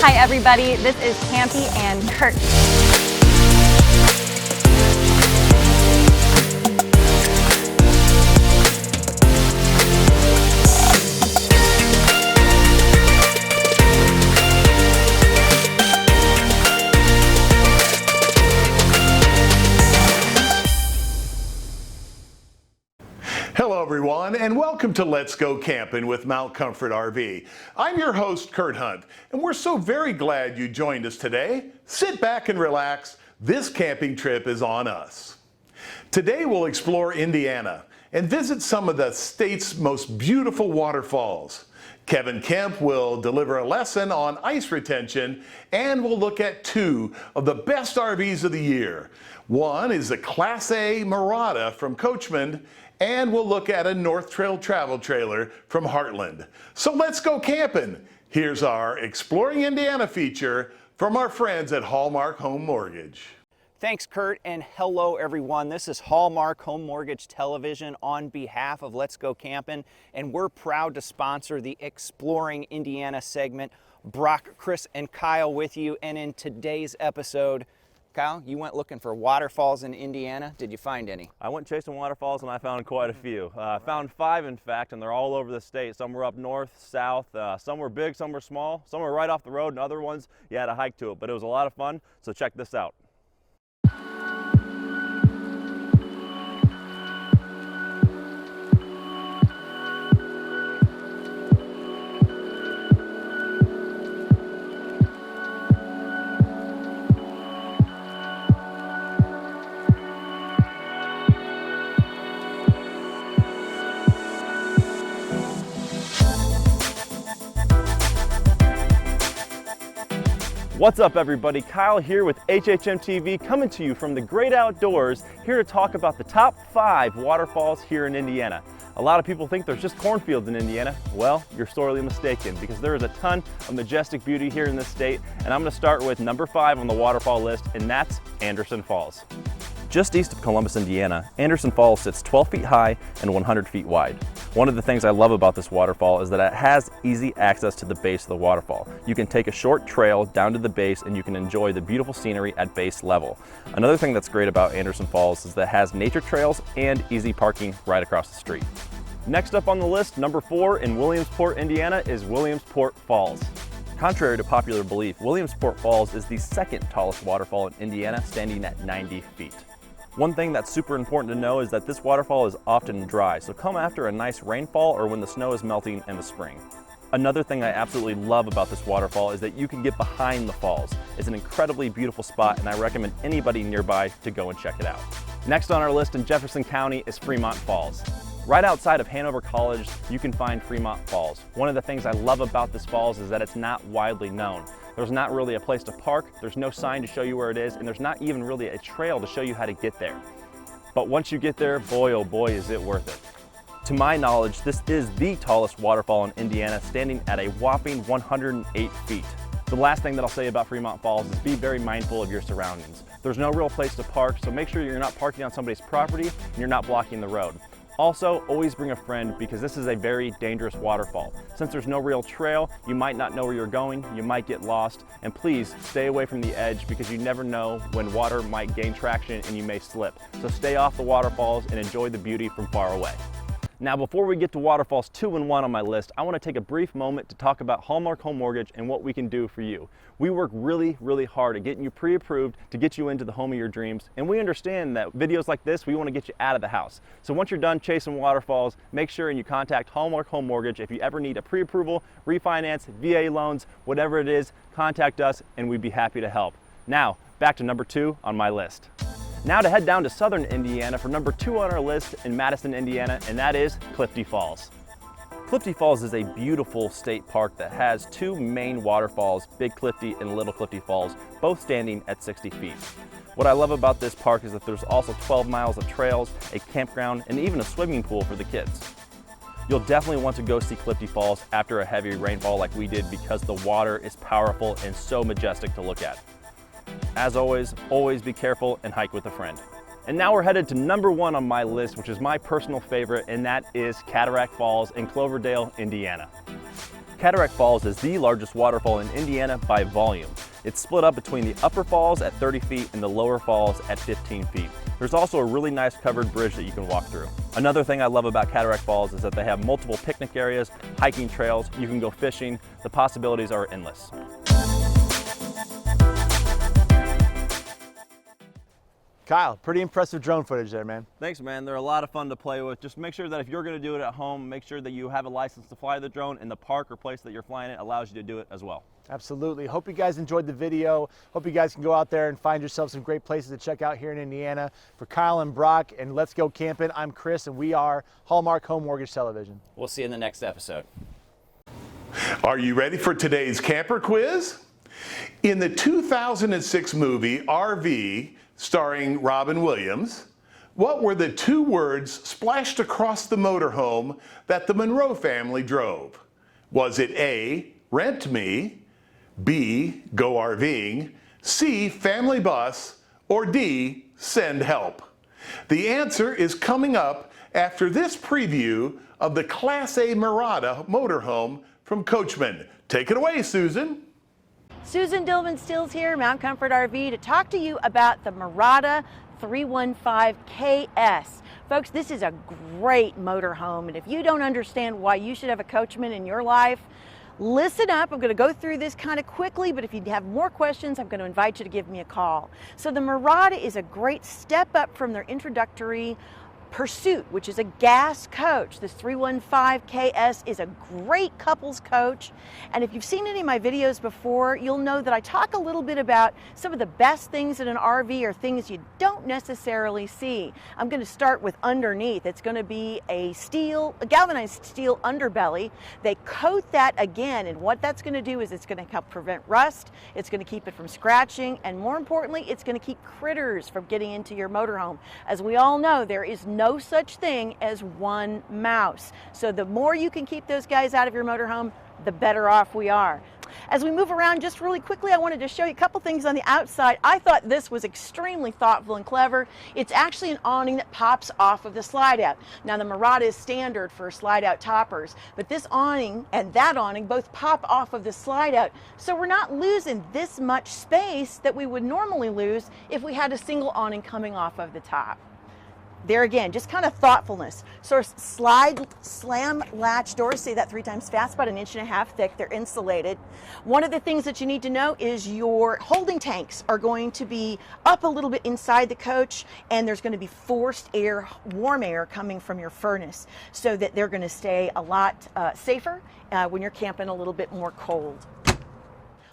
Hi everybody, this is Campy and Kurt. Hello everyone, and welcome to Let's Go Campin' with Mount Comfort RV. I'm your host, Kurt Hunt, and we're so very glad you joined us today. Sit back and relax. This camping trip is on us. Today we'll explore Indiana and visit some of the state's most beautiful waterfalls. Kevin Kemp will deliver a lesson on ice retention, and we'll look at two of the best RVs of the year. One is a Class A Murata from Coachman, and we'll look at a North Trail travel trailer from Heartland. So let's go camping. Here's our Exploring Indiana feature from our friends at Hallmark Home Mortgage. Thanks, Kurt, and hello everyone. This is Hallmark Home Mortgage Television on behalf of Let's Go Campin', and we're proud to sponsor the Exploring Indiana segment. Brock, Chris, and Kyle with you, and in today's episode, Kyle, you went looking for waterfalls in Indiana. Did you find any? I went chasing waterfalls and I found quite a few. I found 5 in fact, and they're all over the state. Some were up north, south, some were big, some were small, some were right off the road, and other ones you had to hike to it. But it was a lot of fun, so check this out. What's up everybody, Kyle here with HHM TV, coming to you from the great outdoors, here to talk about the top 5 waterfalls here in Indiana. A lot of people think there's just cornfields in Indiana. Well, you're sorely mistaken, because there is a ton of majestic beauty here in this state, and I'm going to start with number 5 on the waterfall list, and that's Anderson Falls. Just east of Columbus, Indiana, Anderson Falls sits 12 feet high and 100 feet wide. One of the things I love about this waterfall is that it has easy access to the base of the waterfall. You can take a short trail down to the base and you can enjoy the beautiful scenery at base level. Another thing that's great about Anderson Falls is that it has nature trails and easy parking right across the street. Next up on the list, number 4 in Williamsport, Indiana, is Williamsport Falls. Contrary to popular belief, Williamsport Falls is the second tallest waterfall in Indiana, standing at 90 feet. One thing that's super important to know is that this waterfall is often dry, so come after a nice rainfall or when the snow is melting in the spring. Another thing I absolutely love about this waterfall is that you can get behind the falls. It's an incredibly beautiful spot, and I recommend anybody nearby to go and check it out. Next on our list in Jefferson County is Fremont Falls. Right outside of Hanover College, you can find Fremont Falls. One of the things I love about this falls is that it's not widely known. There's not really a place to park, there's no sign to show you where it is, and there's not even really a trail to show you how to get there. But once you get there, boy oh boy is it worth it. To my knowledge, this is the tallest waterfall in Indiana, standing at a whopping 108 feet. The last thing that I'll say about Fremont Falls is be very mindful of your surroundings. There's no real place to park, so make sure you're not parking on somebody's property and you're not blocking the road. Also, always bring a friend, because this is a very dangerous waterfall. Since there's no real trail, you might not know where you're going, you might get lost, and please stay away from the edge, because you never know when water might gain traction and you may slip. So stay off the waterfalls and enjoy the beauty from far away. Now, before we get to waterfalls 2 and 1 on my list, I want to take a brief moment to talk about Hallmark Home Mortgage and what we can do for you. We work really, really hard at getting you pre-approved to get you into the home of your dreams, and we understand that videos like this, we want to get you out of the house. So once you're done chasing waterfalls, make sure and you contact Hallmark Home Mortgage. If you ever need a pre-approval, refinance, VA loans, whatever it is, contact us and we'd be happy to help. Now, back to number 2 on my list. Now to head down to southern Indiana for number 2 on our list in Madison, Indiana, and that is Clifty Falls. Clifty Falls is a beautiful state park that has 2 main waterfalls, Big Clifty and Little Clifty Falls, both standing at 60 feet. What I love about this park is that there's also 12 miles of trails, a campground, and even a swimming pool for the kids. You'll definitely want to go see Clifty Falls after a heavy rainfall like we did, because the water is powerful and so majestic to look at. As always be careful and hike with a friend. And now we're headed to number 1 on my list, which is my personal favorite, and that is Cataract Falls in Cloverdale, Indiana. Cataract Falls is the largest waterfall in Indiana by volume. It's split up between the upper falls at 30 feet and the lower falls at 15 feet. There's also a really nice covered bridge that you can walk through. Another thing I love about Cataract Falls is that they have multiple picnic areas, hiking trails, you can go fishing. The possibilities are endless. Kyle, pretty impressive drone footage there, man. Thanks, man. They're a lot of fun to play with. Just make sure that if you're going to do it at home, make sure that you have a license to fly the drone, and the park or place that you're flying it allows you to do it as well. Absolutely. Hope you guys enjoyed the video. Hope you guys can go out there and find yourself some great places to check out here in Indiana. For Kyle and Brock and Let's Go Campin', I'm Chris, and we are Hallmark Home Mortgage Television. We'll see you in the next episode. Are you ready for today's camper quiz? In the 2006 movie RV, starring Robin Williams, what were the two words splashed across the motorhome that the Monroe family drove? Was it A, rent me, B, go RVing, C, family bus, or D, send help? The answer is coming up after this preview of the Class A Murata motorhome from Coachman. Take it away, Susan. Susan Dillman-Stills here, Mount Comfort RV, to talk to you about the Murata 315KS. Folks, this is a great motorhome, and if you don't understand why you should have a Coachman in your life, listen up. I'm going to go through this kind of quickly, but if you have more questions, I'm going to invite you to give me a call. So the Murata is a great step up from their introductory Pursuit, which is a gas coach. This 315KS is a great couples coach. And if you've seen any of my videos before, you'll know that I talk a little bit about some of the best things in an RV or things you don't necessarily see. I'm going to start with underneath. It's going to be a galvanized steel underbelly. They coat that again, and what that's going to do is it's going to help prevent rust, it's going to keep it from scratching, and more importantly, it's going to keep critters from getting into your motorhome. As we all know, there is no such thing as one mouse. So the more you can keep those guys out of your motorhome, the better off we are. As we move around just really quickly, I wanted to show you a couple things on the outside. I thought this was extremely thoughtful and clever. It's actually an awning that pops off of the slide out. Now the Murata is standard for slide out toppers, but this awning and that awning both pop off of the slide out. So we're not losing this much space that we would normally lose if we had a single awning coming off of the top. There again, just kind of thoughtfulness. So slide slam latch doors, say that 3 times fast, about 1.5 inches thick. They're insulated. One of the things that you need to know is your holding tanks are going to be up a little bit inside the coach, and there's going to be forced air, warm air coming from your furnace, so that they're going to stay a lot safer when you're camping a little bit more cold.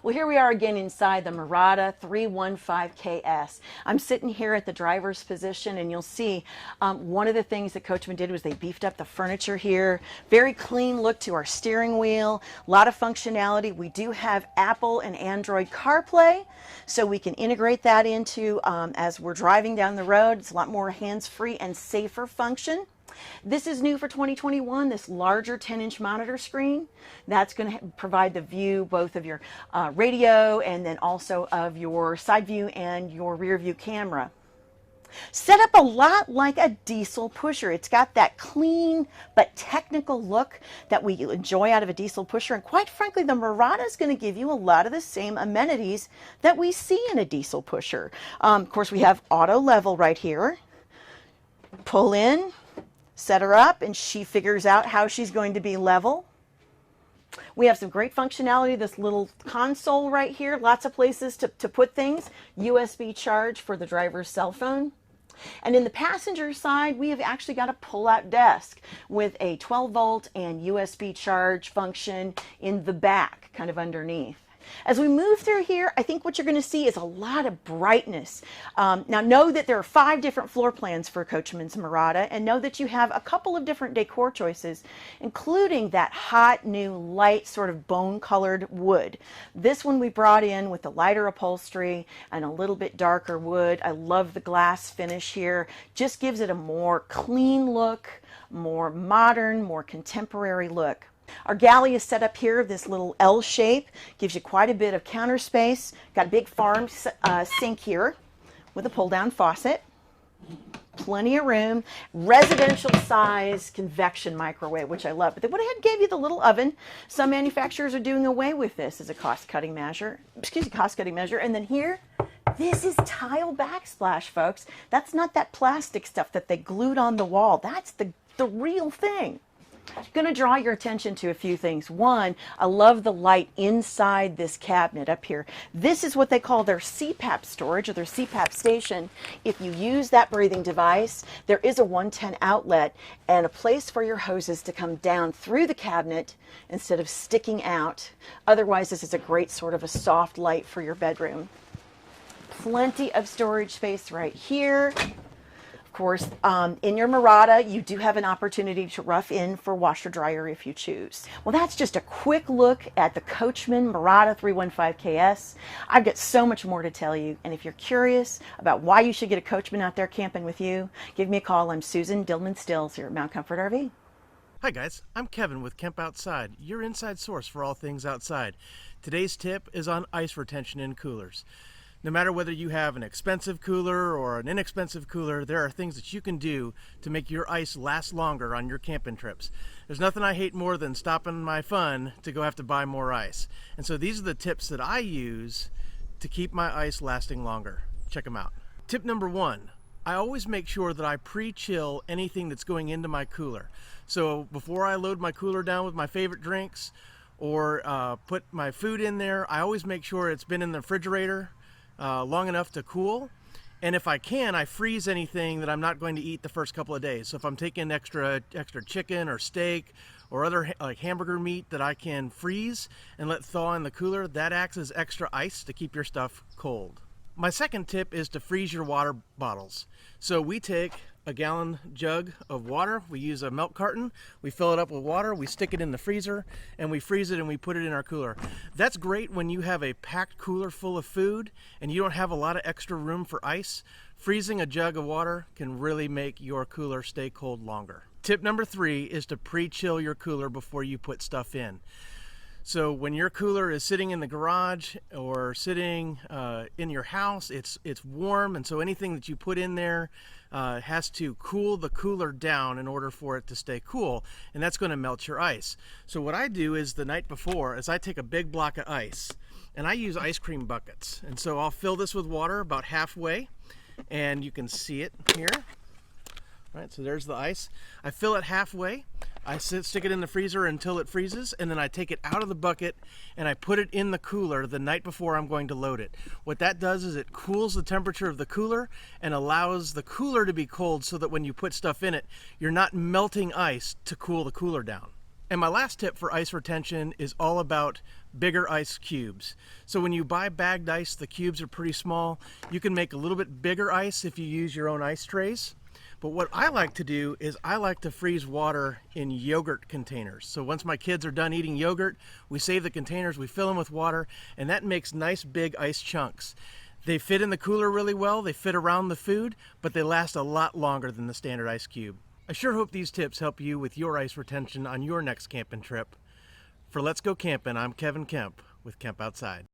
Well, here we are again inside the Murata 315KS. I'm sitting here at the driver's position, and you'll see one of the things that Coachman did was they beefed up the furniture here. Very clean look to our steering wheel, a lot of functionality. We do have Apple and Android CarPlay, so we can integrate that into as we're driving down the road. It's a lot more hands-free and safer function. This is new for 2021, this larger 10-inch monitor screen. That's going to provide the view both of your radio and then also of your side view and your rear view camera. Set up a lot like a diesel pusher. It's got that clean but technical look that we enjoy out of a diesel pusher. And quite frankly, the Murata is going to give you a lot of the same amenities that we see in a diesel pusher. Of course, we have auto level right here. Pull in, set her up, and she figures out how she's going to be level. We have some great functionality, this little console right here, lots of places to put things, USB charge for the driver's cell phone. And in the passenger side, we have actually got a pull-out desk with a 12-volt and USB charge function in the back, kind of underneath. As we move through here, I think what you're going to see is a lot of brightness. Now know that there are 5 different floor plans for Coachman's Murata, and know that you have a couple of different decor choices, including that hot new light sort of bone-colored wood. This one we brought in with the lighter upholstery and a little bit darker wood. I love the glass finish here. Just gives it a more clean look, more modern, more contemporary look. Our galley is set up here of this little L shape, gives you quite a bit of counter space. Got a big farm sink here with a pull down faucet. plenty of room. Residential size convection microwave, which I love. But they went ahead and gave you the little oven. Some manufacturers are doing away with this as a cost-cutting measure. And then here, this is tile backsplash, folks. That's not that plastic stuff that they glued on the wall. That's the real thing. I'm going to draw your attention to a few things. One, I love the light inside this cabinet up here. This is what they call their CPAP storage, or their CPAP station. If you use that breathing device, there is a 110 outlet and a place for your hoses to come down through the cabinet instead of sticking out. Otherwise, this is a great sort of a soft light for your bedroom. Plenty of storage space right here. Of course, in your Murata, you do have an opportunity to rough in for washer dryer if you choose. Well, that's just a quick look at the Coachman Murata 315KS. I've got so much more to tell you, and if you're curious about why you should get a Coachman out there camping with you, give me a call. I'm Susan Dillman-Stills here at Mount Comfort RV. Hi guys, I'm Kevin with Camp Outside, your inside source for all things outside. Today's tip is on ice retention in coolers. No matter whether you have an expensive cooler or an inexpensive cooler, there are things that you can do to make your ice last longer on your camping trips. There's nothing I hate more than stopping my fun to go have to buy more ice. And so these are the tips that I use to keep my ice lasting longer. Check them out. Tip number one, I always make sure that I pre-chill anything that's going into my cooler. So before I load my cooler down with my favorite drinks or put my food in there, I always make sure it's been in the refrigerator long enough to cool. And if I can, I freeze anything that I'm not going to eat the first couple of days. So if I'm taking extra chicken or steak or other like hamburger meat that I can freeze and let thaw in the cooler, that acts as extra ice to keep your stuff cold. My second tip is to freeze your water bottles. So we take a gallon jug of water, we use a milk carton, we fill it up with water, we stick it in the freezer, and we freeze it and we put it in our cooler. That's great when you have a packed cooler full of food and you don't have a lot of extra room for ice. Freezing a jug of water can really make your cooler stay cold longer. Tip number 3 is to pre-chill your cooler before you put stuff in. So when your cooler is sitting in the garage or sitting in your house, it's warm, and so anything that you put in there has to cool the cooler down in order for it to stay cool, and that's going to melt your ice. So what I do is the night before is I take a big block of ice, and I use ice cream buckets. And so I'll fill this with water about halfway, and you can see it here. Right, so there's the ice. I fill it halfway. I stick it in the freezer until it freezes, and then I take it out of the bucket and I put it in the cooler the night before I'm going to load it. What that does is it cools the temperature of the cooler and allows the cooler to be cold so that when you put stuff in it, you're not melting ice to cool the cooler down. And my last tip for ice retention is all about bigger ice cubes. So when you buy bagged ice, the cubes are pretty small. You can make a little bit bigger ice if you use your own ice trays. But what I like to do is I like to freeze water in yogurt containers. So once my kids are done eating yogurt, we save the containers, we fill them with water, and that makes nice big ice chunks. They fit in the cooler really well, they fit around the food, but they last a lot longer than the standard ice cube. I sure hope these tips help you with your ice retention on your next camping trip. For Let's Go Campin', I'm Kevin Kemp with Camp Outside.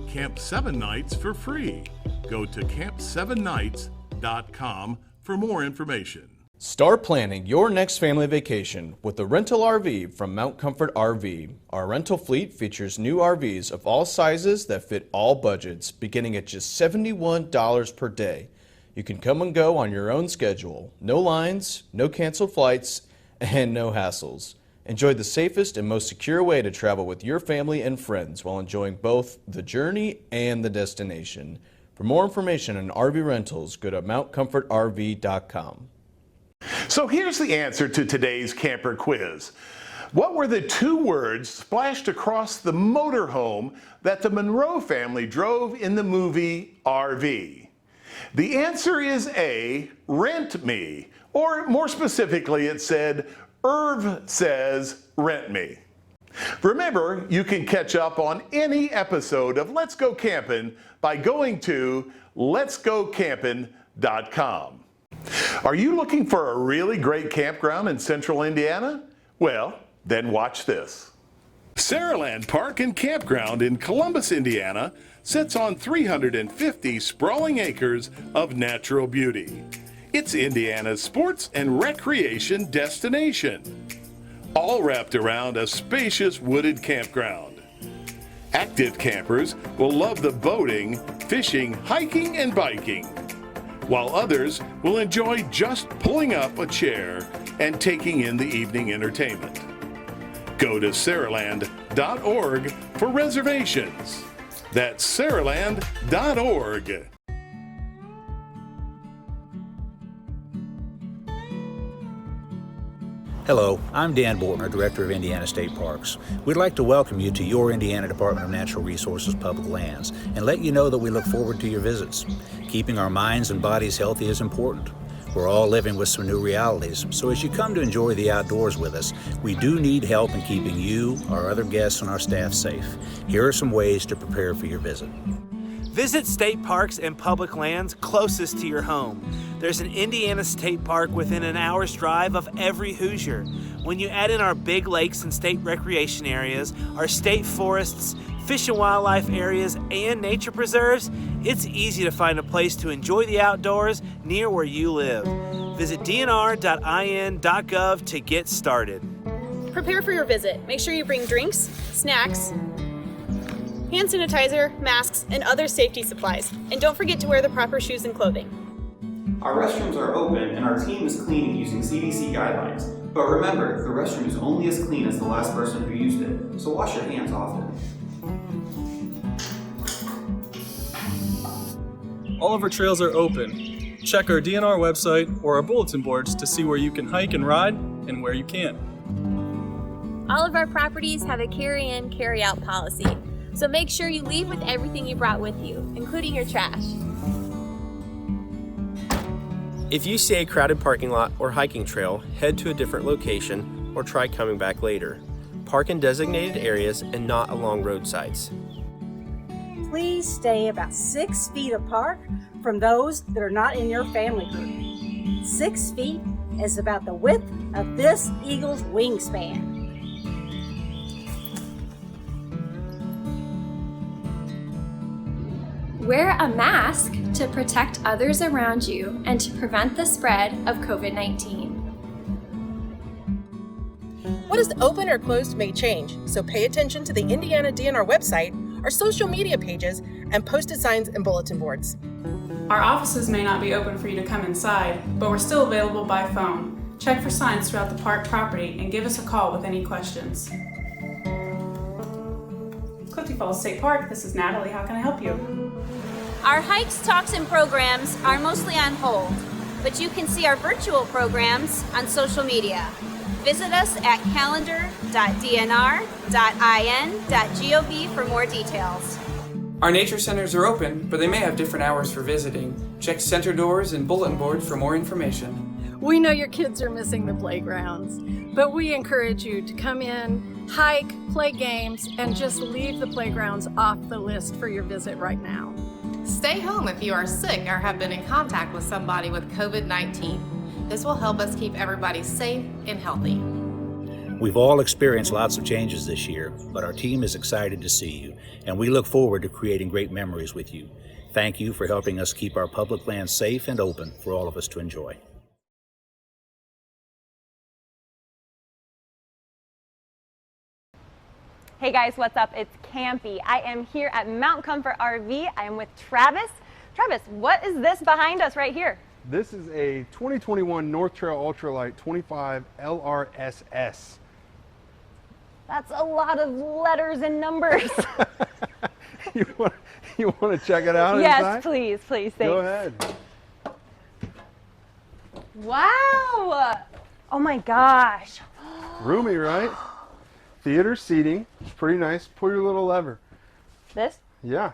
Camp 7 nights for free. Go to camp7nights.com for more information. Start planning your next family vacation with a rental RV from Mount Comfort RV. Our rental fleet features new RVs of all sizes that fit all budgets, beginning at just $71 per day. You can come and go on your own schedule. No lines, no canceled flights, and no hassles. Enjoy the safest and most secure way to travel with your family and friends while enjoying both the journey and the destination. For more information on RV rentals, go to mountcomfortrv.com. So here's the answer to today's camper quiz. What were the 2 words splashed across the motorhome that the Monroe family drove in the movie RV? The answer is A, rent me, or more specifically it said, Irv says rent me. Remember, you can catch up on any episode of Let's Go Campin' by going to letsgocampin.com. Are you looking for a really great campground in central Indiana? Well, then watch this. Saraland Park and Campground in Columbus, Indiana sits on 350 sprawling acres of natural beauty. It's Indiana's sports and recreation destination, all wrapped around a spacious wooded campground. Active campers will love the boating, fishing, hiking, and biking, while others will enjoy just pulling up a chair and taking in the evening entertainment. Go to saraland.org for reservations. That's saraland.org. Hello, I'm Dan Bortner, Director of Indiana State Parks. We'd like to welcome you to your Indiana Department of Natural Resources Public Lands and let you know that we look forward to your visits. Keeping our minds and bodies healthy is important. We're all living with some new realities, so as you come to enjoy the outdoors with us, we do need help in keeping you, our other guests, and our staff safe. Here are some ways to prepare for your visit. Visit state parks and public lands closest to your home. There's an Indiana State Park within an hour's drive of every Hoosier. When you add in our big lakes and state recreation areas, our state forests, fish and wildlife areas, and nature preserves, it's easy to find a place to enjoy the outdoors near where you live. Visit dnr.in.gov to get started. Prepare for your visit. Make sure you bring drinks, snacks, hand sanitizer, masks, and other safety supplies. And don't forget to wear the proper shoes and clothing. Our restrooms are open and our team is cleaning using CDC guidelines. But remember, the restroom is only as clean as the last person who used it, so wash your hands often. All of our trails are open. Check our DNR website or our bulletin boards to see where you can hike and ride and where you can't. All of our properties have a carry-in, carry-out policy, so make sure you leave with everything you brought with you, including your trash. If you see a crowded parking lot or hiking trail, head to a different location or try coming back later. Park in designated areas and not along roadsides. Please stay about 6 feet apart from those that are not in your family group. 6 feet is about the width of this eagle's wingspan. Wear a mask to protect others around you and to prevent the spread of COVID-19. What is open or closed may change, so pay attention to the Indiana DNR website, our social media pages, and posted signs and bulletin boards. Our offices may not be open for you to come inside, but we're still available by phone. Check for signs throughout the park property and give us a call with any questions. Clifty Falls State Park, this is Natalie. How can I help you? Our hikes, talks, and programs are mostly on hold, but you can see our virtual programs on social media. Visit us at calendar.dnr.in.gov for more details. Our nature centers are open, but they may have different hours for visiting. Check center doors and bulletin boards for more information. We know your kids are missing the playgrounds, but we encourage you to come in, hike, play games, and just leave the playgrounds off the list for your visit right now. Stay home if you are sick or have been in contact with somebody with COVID-19. This will help us keep everybody safe and healthy. We've all experienced lots of changes this year, but our team is excited to see you, and we look forward to creating great memories with you. Thank you for helping us keep our public lands safe and open for all of us to enjoy. Hey guys, what's up? It's Campy. I am here at Mount Comfort RV. I am with Travis. Travis, what is this behind us right here? This is a 2021 North Trail Ultralight 25 LRSS. That's a lot of letters and numbers. You want to check it out Yes, inside? please, please. Thanks. Go ahead. Wow. Oh my gosh. Roomy, right? Theater seating. It's pretty nice. Pull your little lever. This? Yeah.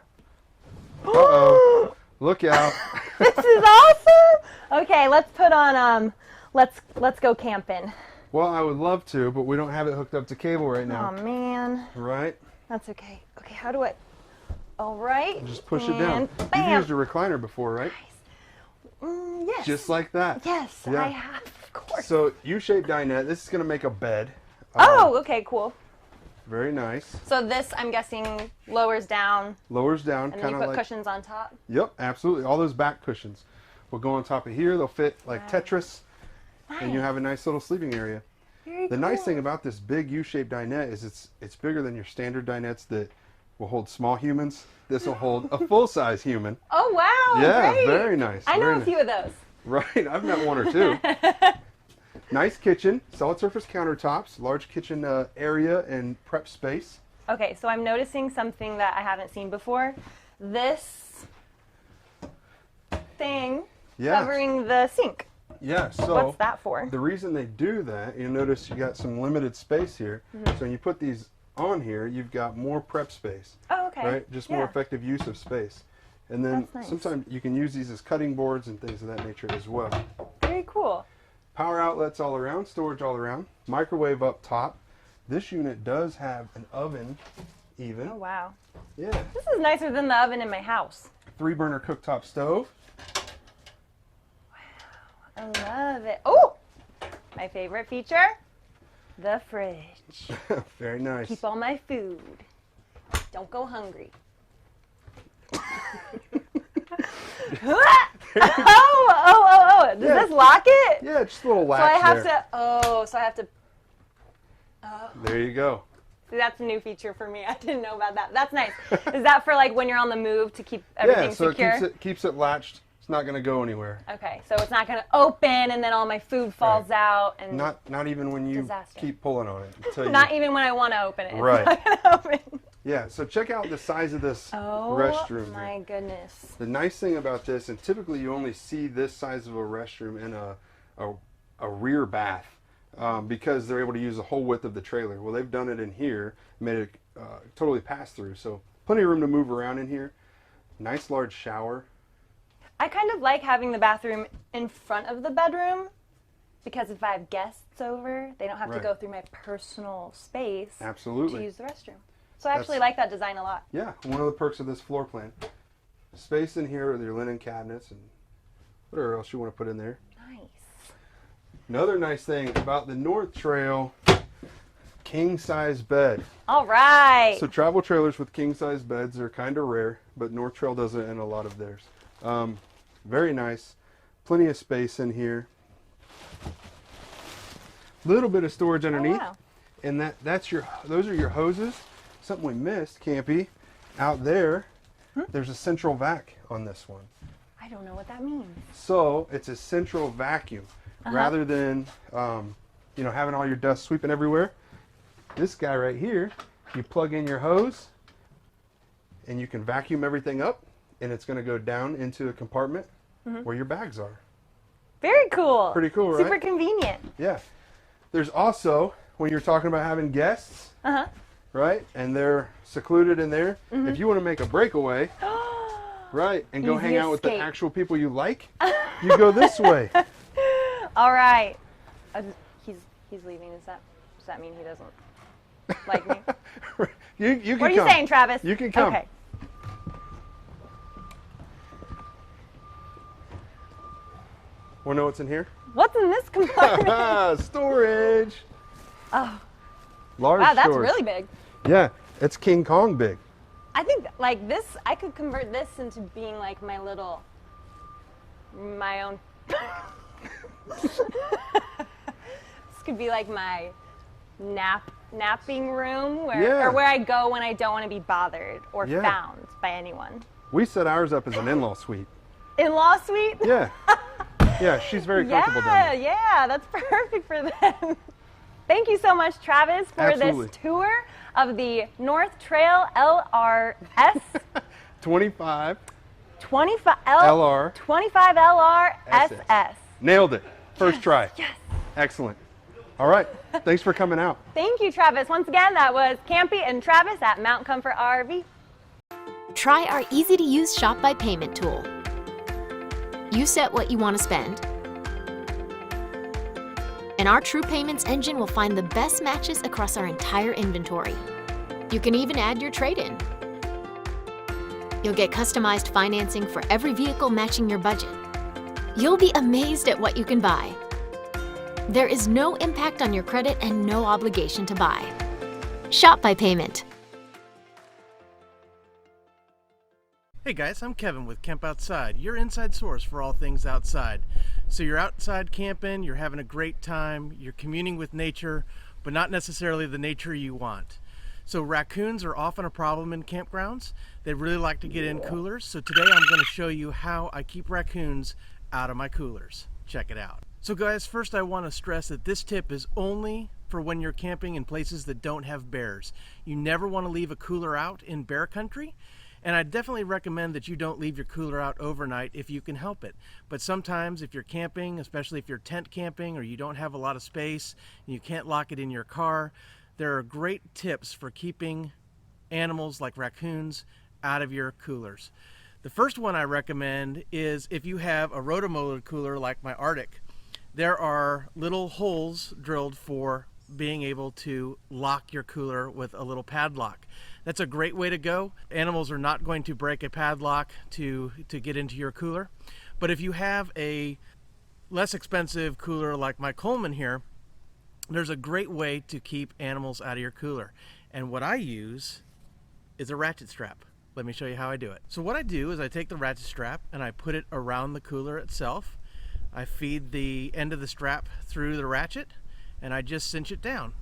Uh-oh. Look out. This is awesome. Okay, let's put on let's go camping. Well, I would love to, but we don't have it hooked up to cable right now. Oh man. Right? That's okay. Okay, how do I? All right. Just push it down. and You've Bam. used a recliner before, right? Yes. Just like that. Yes, Yeah. I have, of course. So U-shaped dinette. This is going to make a bed. Oh, okay, cool. Very nice. So this, I'm guessing, lowers down, Lowers down, and then kind you of put like. cushions on top. Yep, absolutely. All those back cushions will go on top of here. They'll fit like Tetris, and you have a nice little sleeping area. Very The nice thing about this big U-shaped dinette is it's bigger than your standard dinettes that will hold small humans. This will hold a full-size human. Oh wow! Yeah, great. very nice. I know very a nice. few of those. Right, I've met one or two. Nice kitchen, solid surface countertops, large kitchen area and prep space. Okay, so I'm noticing something that I haven't seen before. This thing Yeah. covering the sink. Yeah, so What's that for? The reason they do that, you'll notice you got some limited space here. Mhm. So when you put these on here, you've got more prep space. Oh, okay. Right? Just more Yeah. effective use of space. And then That's nice. sometimes you can use these as cutting boards and things of that nature as well. Very cool. Power outlets all around, storage all around, microwave up top. This unit does have an oven even. Oh wow. Yeah. This is nicer than the oven in my house. 3-burner cooktop stove. I love it. Oh, my favorite feature, the fridge. Very nice. Keep all my food. Don't go hungry. Oh! Does Yeah. this lock it? Yeah, just a little So latch I have there. so I have to. Oh, There you go. see, that's a new feature for me. I didn't know about that. That's nice. Is that for like when you're on the move to keep everything Yeah, so secure? it keeps it latched. It's not going to go anywhere. Okay, so it's not going to open and then all my food falls out and Not even when you Disaster. keep pulling on it. Until not even when I want to open it. It's Right. not gonna open. Yeah, so check out the size of this Oh restroom. my here. goodness. The nice thing about this, and typically you only see this size of a restroom in a rear bath because they're able to use the whole width of the trailer. Well, they've done it in here, made it totally pass through. So plenty of room to move around in here. Nice large shower. I kind of like having the bathroom in front of the bedroom because if I have guests over, they don't have to Right. go through my personal space Absolutely. to use the restroom. So I actually That's- like that design a lot. Yeah, one of the perks of this floor plan. Space in here with your linen cabinets and whatever else you want to put in there. Nice. Another nice thing about the North Trail, king size bed. All right. So travel trailers with king size beds are kind of rare, but North Trail does it in a lot of theirs. Very nice. Plenty of space in here. Little bit of storage underneath. wow. And those are your hoses. Something we missed, Campy. Out there, there's a central vac on this one. I don't know what that means. So it's a central vacuum. Rather than having all your dust sweeping everywhere. This guy right here, you plug in your hose and you can vacuum everything up and it's going to go down into a compartment where your bags are. Very cool. Pretty cool, right? Super convenient. Yeah. There's also, when you're talking about having guests, Uh-huh. right, and they're secluded in there, Mhm. if you want to make a breakaway, right, and go Easy hang out with the escape. actual people you like, you go this way. All right. He's leaving. Does that mean he doesn't like me? You can What are you come. saying, Travis? You can come. Okay. Want to know what's in here? What's in this compartment? Storage. Oh, Large wow, that's storage. really big. Yeah, it's King Kong big. I think like this, I could convert this into being like my own. This could be like my napping room Yeah. or where I go when I don't want to be bothered or Yeah. found by anyone. We set ours up as an in-law suite. In-law suite? Yeah. Yeah, she's very comfortable down there. Yeah, that's perfect for them. Thank you so much, Travis, for Absolutely. this tour of the North Trail LRS 25 LR SS. Nailed it. First try. Yes. Excellent. All right. Thanks for coming out. Thank you, Travis. Once again, that was Campy and Travis at Mount Comfort RV. Try our easy-to-use Shop by Payment tool. You set what you want to spend, and our True Payments engine will find the best matches across our entire inventory. You can even add your trade-in. You'll get customized financing for every vehicle matching your budget. You'll be amazed at what you can buy. There is no impact on your credit and no obligation to buy. Shop by Payment. Hey guys, I'm Kevin with Camp Outside, your inside source for all things outside. So you're outside camping, you're having a great time, you're communing with nature, but not necessarily the nature you want. So raccoons are often a problem in campgrounds. They really like to get in coolers. So today I'm going to show you how I keep raccoons out of my coolers. Check it out. So guys, first I want to stress that this tip is only for when you're camping in places that don't have bears. You never want to leave a cooler out in bear country. And I definitely recommend that you don't leave your cooler out overnight if you can help it. But sometimes if you're camping, especially if you're tent camping or you don't have a lot of space and you can't lock it in your car, there are great tips for keeping animals like raccoons out of your coolers. The first one I recommend is if you have a rotomolded cooler like my Arctic, there are little holes drilled for being able to lock your cooler with a little padlock. That's a great way to go. Animals are not going to break a padlock to get into your cooler. But if you have a less expensive cooler like my Coleman here, there's a great way to keep animals out of your cooler. And what I use is a ratchet strap. Let me show you how I do it. So what I do is I take the ratchet strap and I put it around the cooler itself. I feed the end of the strap through the ratchet and I just cinch it down.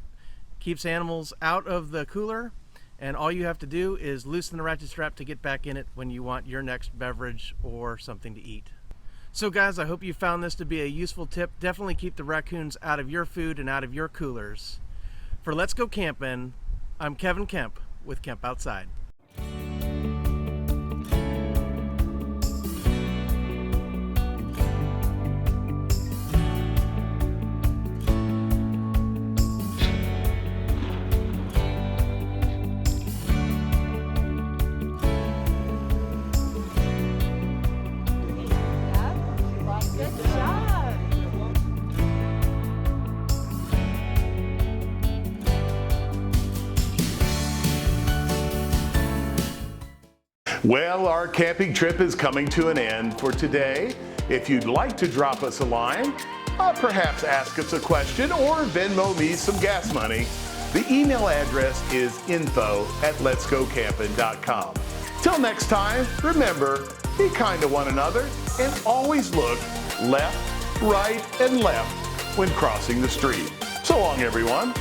Keeps animals out of the cooler, and all you have to do is loosen the ratchet strap to get back in it when you want your next beverage or something to eat. So guys, I hope you found this to be a useful tip. Definitely keep the raccoons out of your food and out of your coolers. For Let's Go Campin', I'm Kevin Kemp with Camp Outside. Well, our camping trip is coming to an end for today. If you'd like to drop us a line, perhaps ask us a question or Venmo me some gas money, the email address is info@letsgocampin.com. Till next time, remember, be kind to one another and always look left, right, and left when crossing the street. So long, everyone.